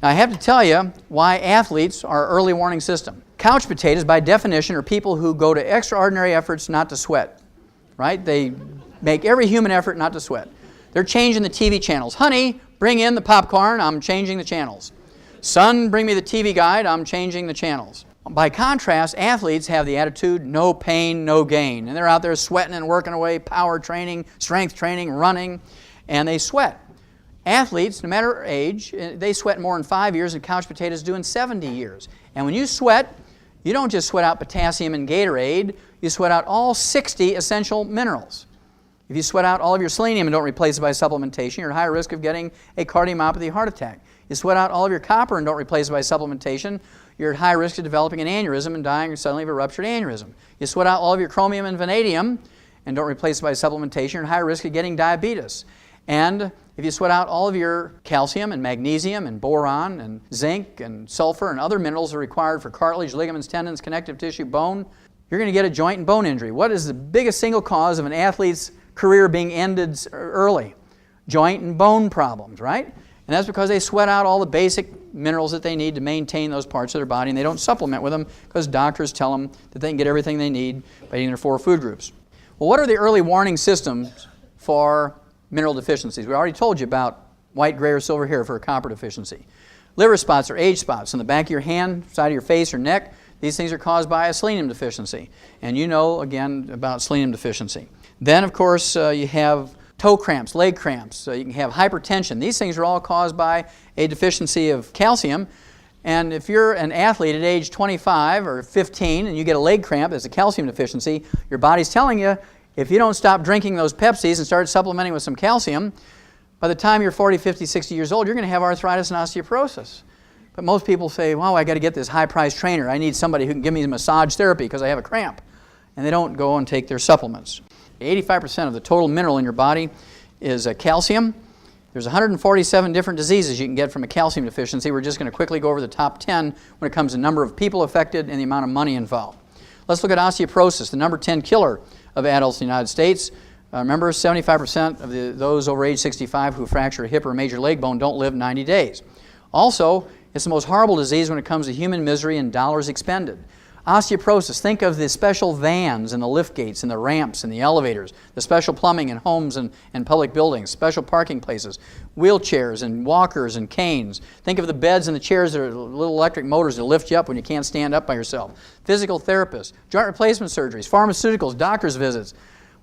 Now I have to tell you why athletes are early warning system. Couch potatoes, by definition, are people who go to extraordinary efforts not to sweat. Right? They make every human effort not to sweat. They're changing the TV channels. Honey, bring in the popcorn, I'm changing the channels. Son, bring me the TV guide, I'm changing the channels. By contrast, athletes have the attitude, no pain, no gain. And they're out there sweating and working away, power training, strength training, running, and they sweat. Athletes, no matter age, they sweat more in 5 years than couch potatoes do in 70 years. And when you sweat, you don't just sweat out potassium and Gatorade, you sweat out all 60 essential minerals. If you sweat out all of your selenium and don't replace it by supplementation, you're at high risk of getting a cardiomyopathy heart attack. You sweat out all of your copper and don't replace it by supplementation, you're at high risk of developing an aneurysm and dying suddenly of a ruptured aneurysm. You sweat out all of your chromium and vanadium and don't replace it by supplementation, you're at high risk of getting diabetes. And if you sweat out all of your calcium and magnesium and boron and zinc and sulfur and other minerals that are required for cartilage, ligaments, tendons, connective tissue, bone, you're going to get a joint and bone injury. What is the biggest single cause of an athlete's career being ended early? Joint and bone problems, right? And that's because they sweat out all the basic minerals that they need to maintain those parts of their body, and they don't supplement with them because doctors tell them that they can get everything they need by eating their 4 food groups. Well, what are the early warning systems for mineral deficiencies? We already told you about white, gray, or silver hair for a copper deficiency. Liver spots or age spots on the back of your hand, side of your face, or neck. These things are caused by a selenium deficiency. And you know, again, about selenium deficiency. Then, of course, you have toe cramps, leg cramps. You can have hypertension. These things are all caused by a deficiency of calcium. And if you're an athlete at age 25 or 15 and you get a leg cramp, there's a calcium deficiency, your body's telling you, if you don't stop drinking those Pepsis and start supplementing with some calcium, by the time you're 40, 50, 60 years old, you're going to have arthritis and osteoporosis. But most people say, well, I got to get this high-priced trainer. I need somebody who can give me massage therapy because I have a cramp. And they don't go and take their supplements. 85% of the total mineral in your body is calcium. There's 147 different diseases you can get from a calcium deficiency. We're just going to quickly go over the top 10 when it comes to number of people affected and the amount of money involved. Let's look at osteoporosis, the number 10 killer of adults in the United States. Remember, 75% of those over age 65 who fracture a hip or a major leg bone don't live 90 days. Also, it's the most horrible disease when it comes to human misery and dollars expended. Osteoporosis, think of the special vans and the lift gates and the ramps and the elevators, the special plumbing in homes and public buildings, special parking places, wheelchairs and walkers and canes. Think of the beds and the chairs that are little electric motors that lift you up when you can't stand up by yourself. Physical therapists, joint replacement surgeries, pharmaceuticals, doctor's visits.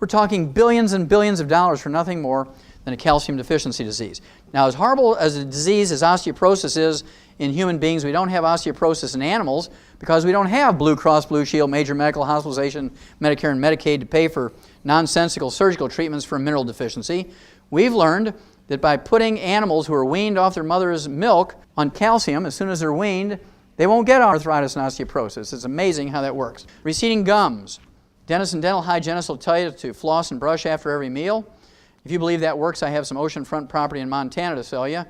We're talking billions and billions of dollars for nothing more than a calcium deficiency disease. Now, as horrible as a disease as osteoporosis is in human beings, we don't have osteoporosis in animals because we don't have Blue Cross Blue Shield, major medical hospitalization, Medicare and Medicaid to pay for nonsensical surgical treatments for mineral deficiency. We've learned that by putting animals who are weaned off their mother's milk on calcium, as soon as they're weaned, they won't get arthritis and osteoporosis. It's amazing how that works. Receding gums. Dentists and dental hygienists will tell you to floss and brush after every meal. If you believe that works, I have some oceanfront property in Montana to sell you.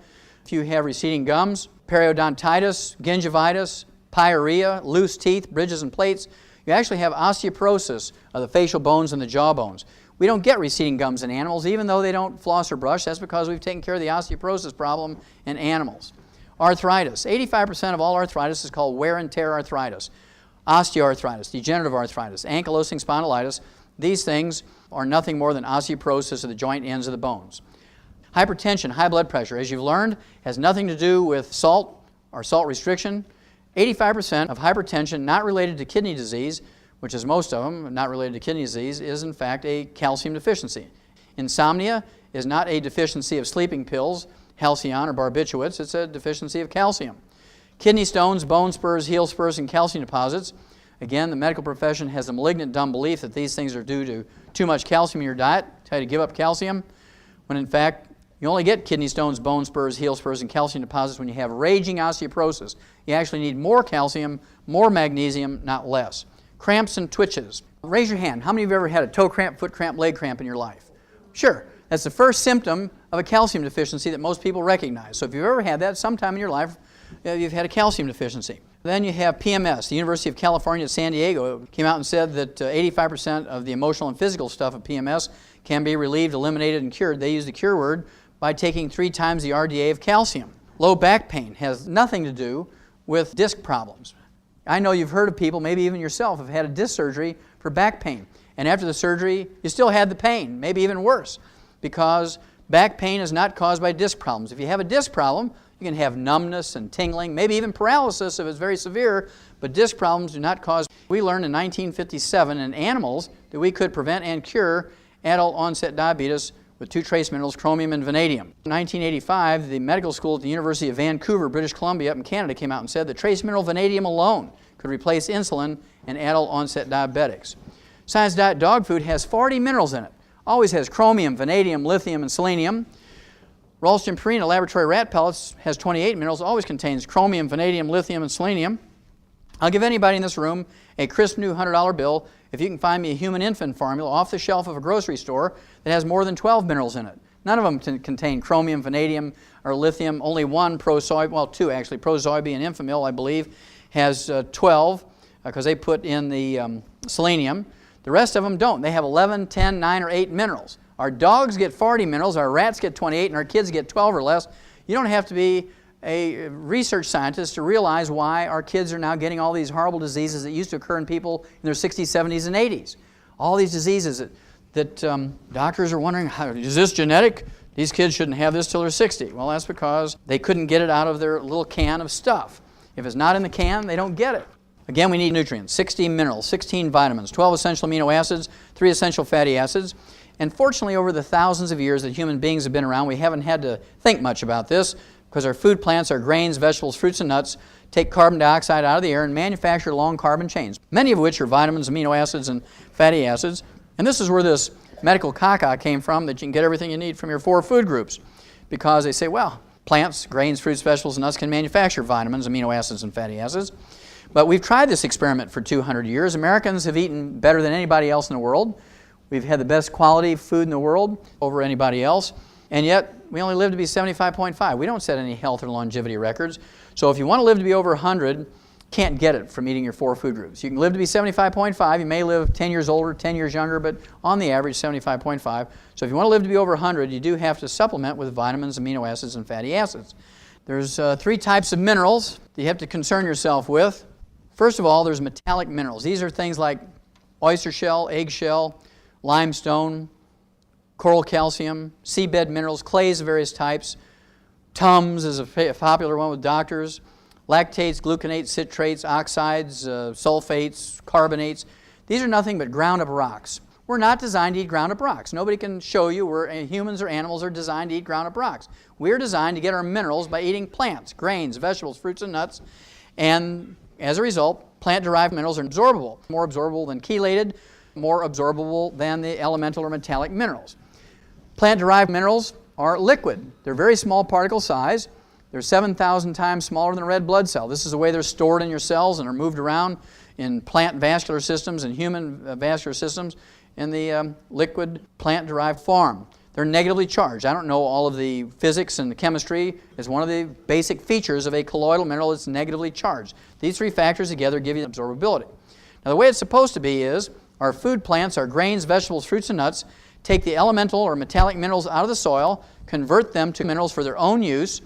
If you have receding gums, periodontitis, gingivitis, pyorrhea, loose teeth, bridges and plates, you actually have osteoporosis of the facial bones and the jaw bones. We don't get receding gums in animals, even though they don't floss or brush. That's because we've taken care of the osteoporosis problem in animals. Arthritis. 85% of all arthritis is called wear and tear arthritis. Osteoarthritis, degenerative arthritis, ankylosing spondylitis. These things are nothing more than osteoporosis of the joint ends of the bones. Hypertension, high blood pressure, as you've learned, has nothing to do with salt or salt restriction. 85% of hypertension not related to kidney disease, which is most of them, not related to kidney disease, is in fact a calcium deficiency. Insomnia is not a deficiency of sleeping pills, Halcion or barbiturates, it's a deficiency of calcium. Kidney stones, bone spurs, heel spurs, and calcium deposits. Again, the medical profession has a malignant dumb belief that these things are due to too much calcium in your diet, tell you to give up calcium, when in fact you only get kidney stones, bone spurs, heel spurs, and calcium deposits when you have raging osteoporosis. You actually need more calcium, more magnesium, not less. Cramps and twitches. Raise your hand. How many of you have ever had a toe cramp, foot cramp, leg cramp in your life? Sure. That's the first symptom of a calcium deficiency that most people recognize. So if you've ever had that sometime in your life, you've had a calcium deficiency. Then you have PMS. The University of California at San Diego came out and said that 85% of the emotional and physical stuff of PMS can be relieved, eliminated, and cured. They use the cure word by taking 3 times the RDA of calcium. Low back pain has nothing to do with disc problems. I know you've heard of people, maybe even yourself, have had a disc surgery for back pain. And after the surgery, you still had the pain, maybe even worse, because back pain is not caused by disc problems. If you have a disc problem, you can have numbness and tingling, maybe even paralysis if it's very severe, but disc problems do not cause. We learned in 1957 in animals that we could prevent and cure adult onset diabetes with two trace minerals, chromium and vanadium. In 1985, the medical school at the University of Vancouver, British Columbia, up in Canada, came out and said that trace mineral vanadium alone could replace insulin in adult onset diabetics. Science Diet dog food has 40 minerals in it. Always has chromium, vanadium, lithium, and selenium. Ralston Purina laboratory rat pellets has 28 minerals, always contains chromium, vanadium, lithium, and selenium. I'll give anybody in this room a crisp new $100 bill if you can find me a human infant formula off the shelf of a grocery store that has more than 12 minerals in it. None of them contain chromium, vanadium, or lithium. Only one, well, two actually, Prosoybe and Infamil, I believe, has 12 because they put in the selenium. The rest of them don't. They have 11, 10, 9, or 8 minerals. Our dogs get 40 minerals, our rats get 28, and our kids get 12 or less. You don't have to be a research scientist to realize why our kids are now getting all these horrible diseases that used to occur in people in their 60s, 70s, and 80s. All these diseases that doctors are wondering, is this genetic? These kids shouldn't have this till they're 60. Well, that's because they couldn't get it out of their little can of stuff. If it's not in the can, they don't get it. Again, we need nutrients, 16 minerals, 16 vitamins, 12 essential amino acids, 3 essential fatty acids. And fortunately, over the thousands of years that human beings have been around, we haven't had to think much about this because our food plants, our grains, vegetables, fruits, and nuts take carbon dioxide out of the air and manufacture long carbon chains, many of which are vitamins, amino acids, and fatty acids. And this is where this medical caca came from, that you can get everything you need from your 4 food groups, because they say, well, plants, grains, fruits, vegetables, and nuts can manufacture vitamins, amino acids, and fatty acids. But we've tried this experiment for 200 years. Americans have eaten better than anybody else in the world. We've had the best quality food in the world over anybody else, and yet we only live to be 75.5. We don't set any health or longevity records. So if you want to live to be over 100, can't get it from eating your 4 food groups. You can live to be 75.5. You may live 10 years older, 10 years younger, but on the average, 75.5. So if you want to live to be over 100, you do have to supplement with vitamins, amino acids, and fatty acids. There's 3 types of minerals that you have to concern yourself with. First of all, there's metallic minerals. These are things like oyster shell, eggshell, limestone, coral calcium, seabed minerals, clays of various types. Tums is a popular one with doctors. Lactates, gluconates, citrates, oxides, sulfates, carbonates. These are nothing but ground up rocks. We're not designed to eat ground up rocks. Nobody can show you where humans or animals are designed to eat ground up rocks. We're designed to get our minerals by eating plants, grains, vegetables, fruits, and nuts. And as a result, plant-derived minerals are absorbable, more absorbable than chelated, more absorbable than the elemental or metallic minerals. Plant-derived minerals are liquid. They're very small particle size. They're 7,000 times smaller than a red blood cell. This is the way they're stored in your cells and are moved around in plant vascular systems and human vascular systems in the liquid plant-derived form. They're negatively charged. I don't know all of the physics and the chemistry. It's one of the basic features of a colloidal mineral. It's negatively charged. These 3 factors together give you absorbability. Now the way it's supposed to be is our food plants, our grains, vegetables, fruits, and nuts, take the elemental or metallic minerals out of the soil, convert them to minerals for their own use,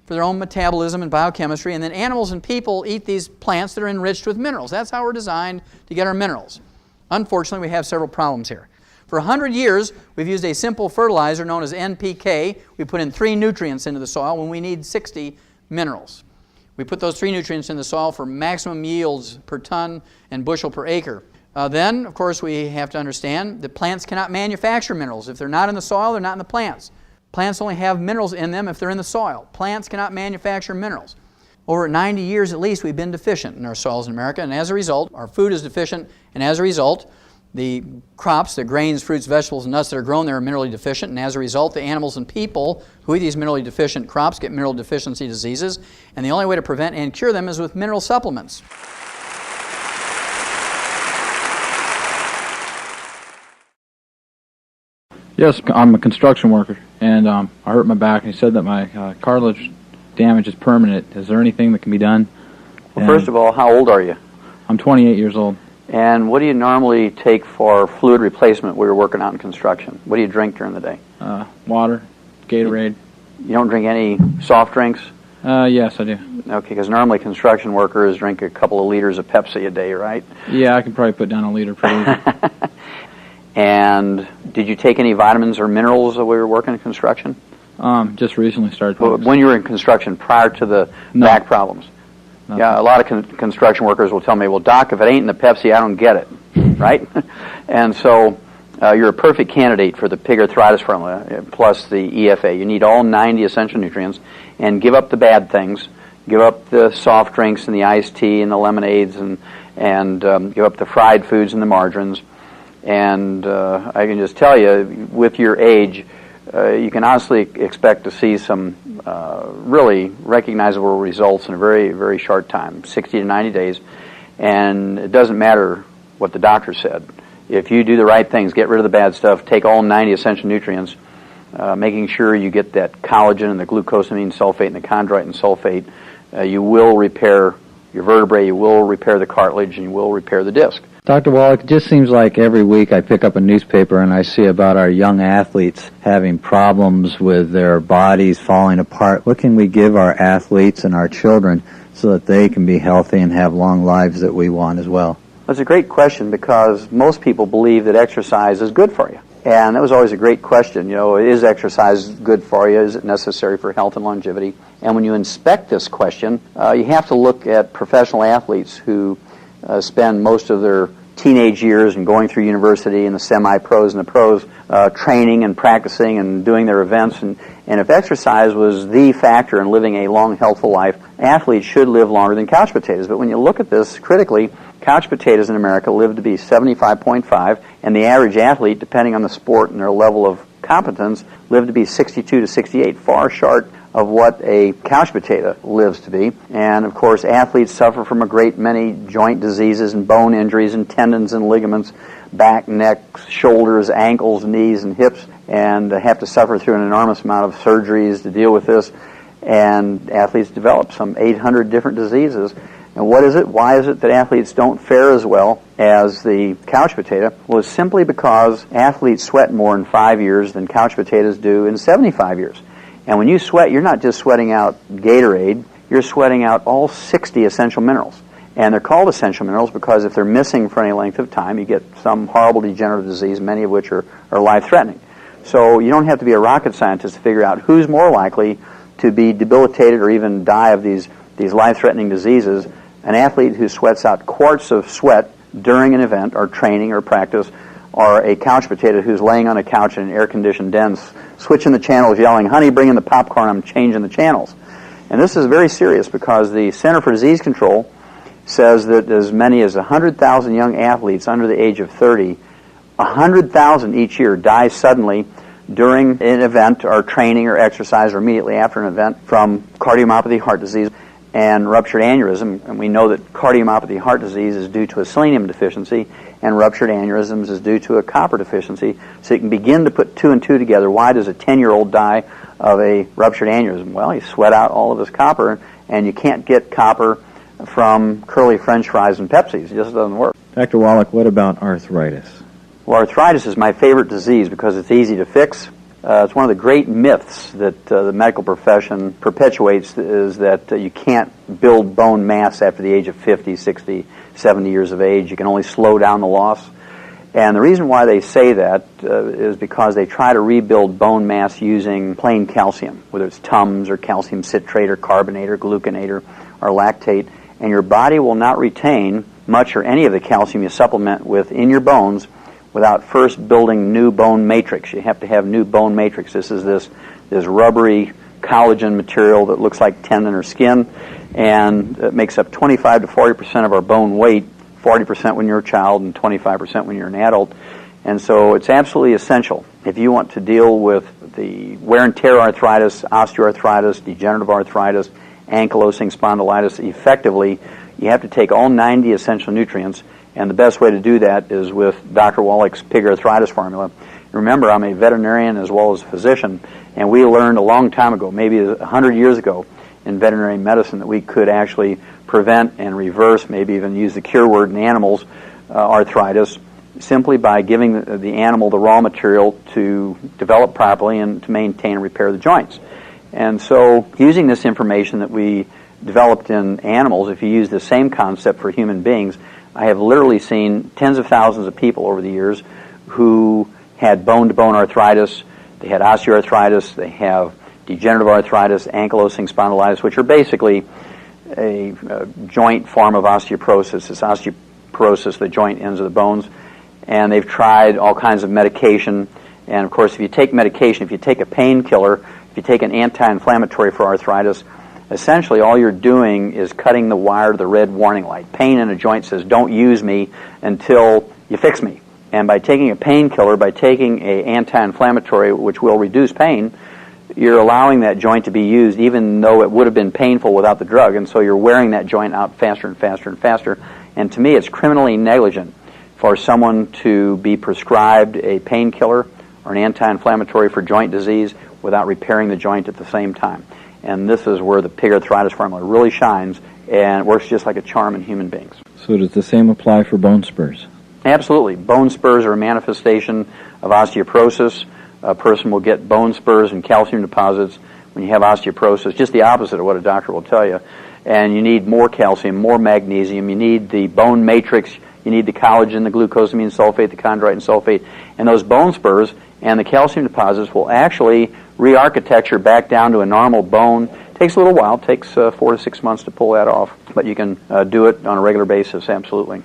for their own metabolism and biochemistry, and then animals and people eat these plants that are enriched with minerals. That's how we're designed to get our minerals. Unfortunately, we have several problems here. For 100 years, we've used a simple fertilizer known as NPK. We put in 3 nutrients into the soil when we need 60 minerals. We put those 3 nutrients in the soil for maximum yields per ton and bushel per acre. Then, of course, we have to understand that plants cannot manufacture minerals. If they're not in the soil, they're not in the plants. Plants only have minerals in them if they're in the soil. Plants cannot manufacture minerals. Over 90 years at least, we've been deficient in our soils in America, and as a result, our food is deficient, and as a result, the crops, the grains, fruits, vegetables, and nuts that are grown there are minerally deficient, and as a result, the animals and people who eat these minerally deficient crops get mineral deficiency diseases, and the only way to prevent and cure them is with mineral supplements. Yes, I'm a construction worker, and I hurt my back, and he said that my cartilage damage is permanent. Is there anything that can be done? Well, first of all, how old are you? I'm 28 years old. And what do you normally take for fluid replacement when you're working out in construction? What do you drink during the day? Water, Gatorade. You don't drink any soft drinks? Yes, I do. Okay, because normally construction workers drink a couple of liters of Pepsi a day, right? Yeah, I can probably put down a liter pretty easy. And did you take any vitamins or minerals while we were working in construction? Just recently started. When you were in construction, prior to the back problems? Nothing. Yeah, a lot of construction workers will tell me, well, Doc, if it ain't in the Pepsi, I don't get it, right? And so you're a perfect candidate for the pig arthritis formula, plus the EFA. You need all 90 essential nutrients, and give up the bad things. Give up the soft drinks and the iced tea and the lemonades, and give up the fried foods and the margarines. And I can just tell you, with your age, you can honestly expect to see some really recognizable results in a very, very short time, 60 to 90 days. And it doesn't matter what the doctor said. If you do the right things, get rid of the bad stuff, take all 90 essential nutrients, making sure you get that collagen and the glucosamine sulfate and the chondroitin sulfate, you will repair your vertebrae, you will repair the cartilage, and you will repair the disc. Dr. Wallach, it just seems like every week I pick up a newspaper and I see about our young athletes having problems with their bodies falling apart. What can we give our athletes and our children so that they can be healthy and have long lives that we want as well? That's a great question, because most people believe that exercise is good for you. And that was always a great question. You know, is exercise good for you? Is it necessary for health and longevity? And when you inspect this question, you have to look at professional athletes who spend most of their teenage years and going through university and the semi-pros and the pros training and practicing and doing their events. And if exercise was the factor in living a long, healthful life, athletes should live longer than couch potatoes. But when you look at this critically, couch potatoes in America live to be 75.5, and the average athlete, depending on the sport and their level of competence, live to be 62 to 68, far short of what a couch potato lives to be. And of course, athletes suffer from a great many joint diseases and bone injuries and tendons and ligaments, back, neck, shoulders, ankles, knees, and hips, and have to suffer through an enormous amount of surgeries to deal with this. And athletes develop some 800 different diseases. And what is it? Why is it that athletes don't fare as well as the couch potato? Well, it's simply because athletes sweat more in 5 years than couch potatoes do in 75 years. And when you sweat, you're not just sweating out Gatorade, you're sweating out all 60 essential minerals. And they're called essential minerals because if they're missing for any length of time, you get some horrible degenerative disease, many of which are life-threatening. So you don't have to be a rocket scientist to figure out who's more likely to be debilitated or even die of these life-threatening diseases. An athlete who sweats out quarts of sweat during an event or training or practice, or a couch potato who's laying on a couch in an air-conditioned den, switching the channels, yelling, "Honey, bring in the popcorn, I'm changing the channels." And this is very serious because the Center for Disease Control says that as many as 100,000 young athletes under the age of 30, 100,000 each year die suddenly during an event or training or exercise or immediately after an event from cardiomyopathy, heart disease, and ruptured aneurysm. And we know that cardiomyopathy, heart disease, is due to a selenium deficiency, and ruptured aneurysms is due to a copper deficiency. So you can begin to put two and two together. Why does a 10-year-old die of a ruptured aneurysm? Well, he sweat out all of his copper, and you can't get copper from curly French fries and Pepsis. It just doesn't work. Dr. Wallach, what about arthritis? Well, arthritis is my favorite disease because it's easy to fix. It's one of the great myths that the medical profession perpetuates, is that you can't build bone mass after the age of 50, 60, 70 years of age. You can only slow down the loss. And the reason why they say that is because they try to rebuild bone mass using plain calcium, whether it's Tums or calcium citrate or carbonate or gluconate or lactate. And your body will not retain much or any of the calcium you supplement with in your bones without first building new bone matrix. You have to have new bone matrix. This is this rubbery collagen material that looks like tendon or skin, and it makes up 25 to 40% of our bone weight, 40% when you're a child and 25% when you're an adult. And so it's absolutely essential if you want to deal with the wear and tear arthritis, osteoarthritis, degenerative arthritis, ankylosing spondylitis effectively. You have to take all 90 essential nutrients. And the best way to do that is with Dr. Wallach's pig arthritis formula. Remember, I'm a veterinarian as well as a physician, and we learned a long time ago, maybe 100 years ago, in veterinary medicine that we could actually prevent and reverse, maybe even use the cure word in animals, arthritis, simply by giving the animal the raw material to develop properly and to maintain and repair the joints. And so using this information that we developed in animals, if you use the same concept for human beings, I have literally seen tens of thousands of people over the years who had bone-to-bone arthritis, they had osteoarthritis, they have degenerative arthritis, ankylosing spondylitis, which are basically a joint form of osteoporosis. It's osteoporosis, the joint ends of the bones. And they've tried all kinds of medication. And of course, if you take medication, if you take a painkiller, if you take an anti-inflammatory for arthritis, essentially all you're doing is cutting the wire to the red warning light. Pain in a joint says, don't use me until you fix me. And by taking a painkiller, by taking an anti-inflammatory, which will reduce pain, you're allowing that joint to be used even though it would have been painful without the drug. And so you're wearing that joint out faster and faster and faster. And to me, it's criminally negligent for someone to be prescribed a painkiller or an anti-inflammatory for joint disease without repairing the joint at the same time. And this is where the pig arthritis formula really shines, and it works just like a charm in human beings. So does the same apply for bone spurs? Absolutely. Bone spurs are a manifestation of osteoporosis. A person will get bone spurs and calcium deposits when you have osteoporosis, just the opposite of what a doctor will tell you. And you need more calcium, more magnesium, you need the bone matrix, you need the collagen, the glucosamine sulfate, the chondroitin sulfate, and those bone spurs and the calcium deposits will actually re-architecture back down to a normal bone. It takes a little while, it takes 4 to 6 months to pull that off, but you can do it on a regular basis, absolutely.